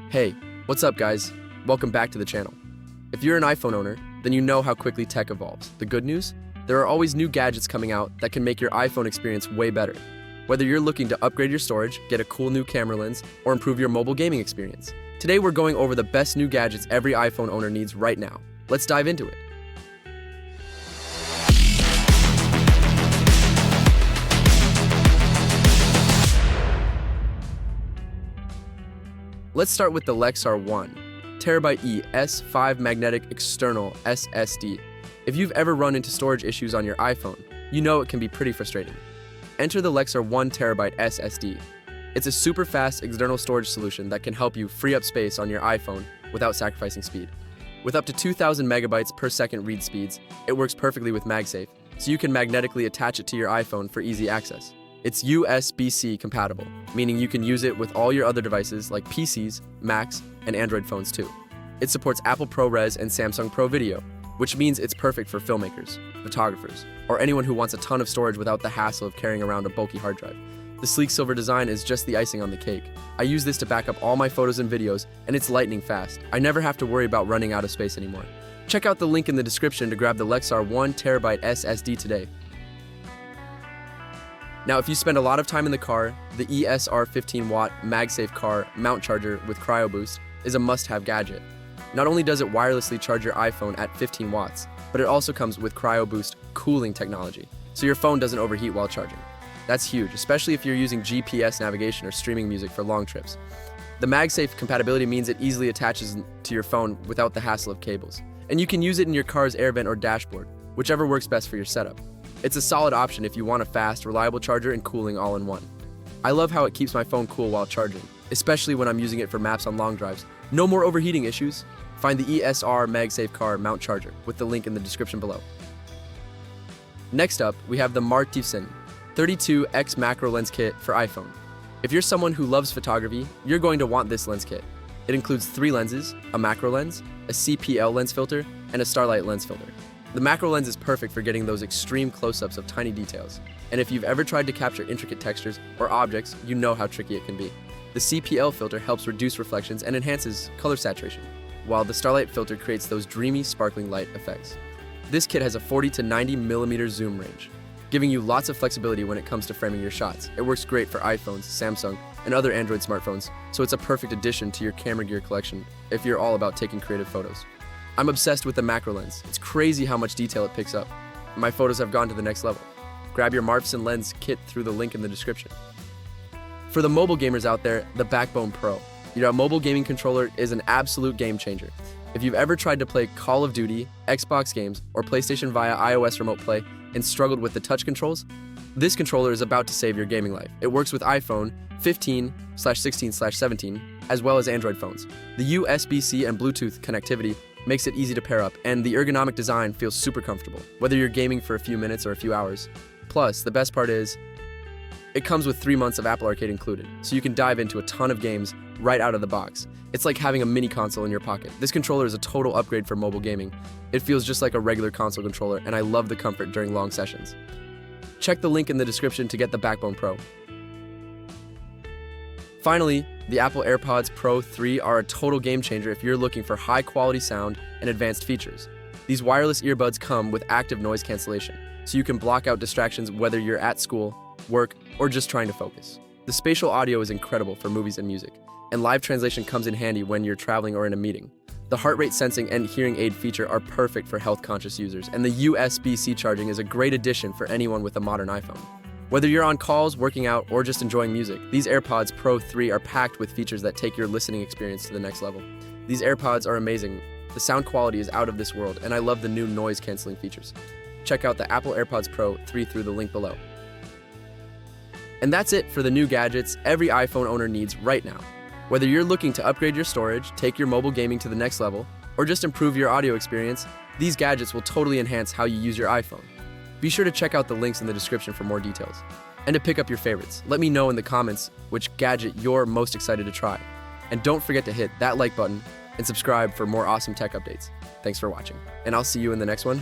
Hey, what's up guys? Welcome back to the channel. If you're an iPhone owner, then you know how quickly tech evolves. The good news? There are always new gadgets coming out that can make your iPhone experience way better. Whether you're looking to upgrade your storage, get a cool new camera lens, or improve your mobile gaming experience. Today we're going over the best new gadgets every iPhone owner needs right now. Let's dive into it. Let's start with the Lexar 1TB ES5 Magnetic External SSD. If you've ever run into storage issues on your iPhone, you know it can be pretty frustrating. Enter the Lexar 1TB SSD. It's a super fast external storage solution that can help you free up space on your iPhone without sacrificing speed. With up to 2,000 megabytes per second read speeds, it works perfectly with MagSafe, so you can magnetically attach it to your iPhone for easy access. It's USB-C compatible, meaning you can use it with all your other devices like PCs, Macs, and Android phones too. It supports Apple ProRes and Samsung Pro Video, which means it's perfect for filmmakers, photographers, or anyone who wants a ton of storage without the hassle of carrying around a bulky hard drive. The sleek silver design is just the icing on the cake. I use this to back up all my photos and videos, and it's lightning fast. I never have to worry about running out of space anymore. Check out the link in the description to grab the Lexar 1TB SSD today. Now, if you spend a lot of time in the car, the ESR 15-watt MagSafe car mount charger with Cryo Boost is a must-have gadget. Not only does it wirelessly charge your iPhone at 15 watts, but it also comes with Cryo Boost cooling technology, so your phone doesn't overheat while charging. That's huge, especially if you're using GPS navigation or streaming music for long trips. The MagSafe compatibility means it easily attaches to your phone without the hassle of cables, and you can use it in your car's air vent or dashboard, whichever works best for your setup. It's a solid option if you want a fast, reliable charger and cooling all in one. I love how it keeps my phone cool while charging, especially when I'm using it for maps on long drives. No more overheating issues. Find the ESR MagSafe car mount charger with the link in the description below. Next up, we have the MARTVSEN 32x macro lens kit for iPhone. If you're someone who loves photography, you're going to want this lens kit. It includes 3 lenses, a macro lens, a CPL lens filter, and a starlight lens filter. The macro lens is perfect for getting those extreme close-ups of tiny details, and if you've ever tried to capture intricate textures or objects, you know how tricky it can be. The CPL filter helps reduce reflections and enhances color saturation, while the starlight filter creates those dreamy, sparkling light effects. This kit has a 40 to 90 millimeter zoom range, giving you lots of flexibility when it comes to framing your shots. It works great for iPhones, Samsung, and other Android smartphones, so it's a perfect addition to your camera gear collection if you're all about taking creative photos. I'm obsessed with the macro lens. It's crazy how much detail it picks up. My photos have gone to the next level. Grab your MARTVSEN lens kit through the link in the description. For the mobile gamers out there, the Backbone Pro. Your mobile gaming controller is an absolute game changer. If you've ever tried to play Call of Duty, Xbox games, or PlayStation via iOS Remote Play and struggled with the touch controls, this controller is about to save your gaming life. It works with iPhone 15/16/17 as well as Android phones. The USB-C and Bluetooth connectivity makes it easy to pair up, and the ergonomic design feels super comfortable, whether you're gaming for a few minutes or a few hours. Plus, the best part is, it comes with 3 months of Apple Arcade included, so you can dive into a ton of games right out of the box. It's like having a mini console in your pocket. This controller is a total upgrade for mobile gaming. It feels just like a regular console controller, and I love the comfort during long sessions. Check the link in the description to get the Backbone Pro. Finally, the Apple AirPods Pro 3 are a total game changer if you're looking for high-quality sound and advanced features. These wireless earbuds come with active noise cancellation, so you can block out distractions whether you're at school, work, or just trying to focus. The spatial audio is incredible for movies and music, and live translation comes in handy when you're traveling or in a meeting. The heart rate sensing and hearing aid feature are perfect for health-conscious users, and the USB-C charging is a great addition for anyone with a modern iPhone. Whether you're on calls, working out, or just enjoying music, these AirPods Pro 3 are packed with features that take your listening experience to the next level. These AirPods are amazing. The sound quality is out of this world, and I love the new noise-canceling features. Check out the Apple AirPods Pro 3 through the link below. And that's it for the new gadgets every iPhone owner needs right now. Whether you're looking to upgrade your storage, take your mobile gaming to the next level, or just improve your audio experience, these gadgets will totally enhance how you use your iPhone. Be sure to check out the links in the description for more details. And to pick up your favorites, let me know in the comments which gadget you're most excited to try. And don't forget to hit that like button and subscribe for more awesome tech updates. Thanks for watching, and I'll see you in the next one.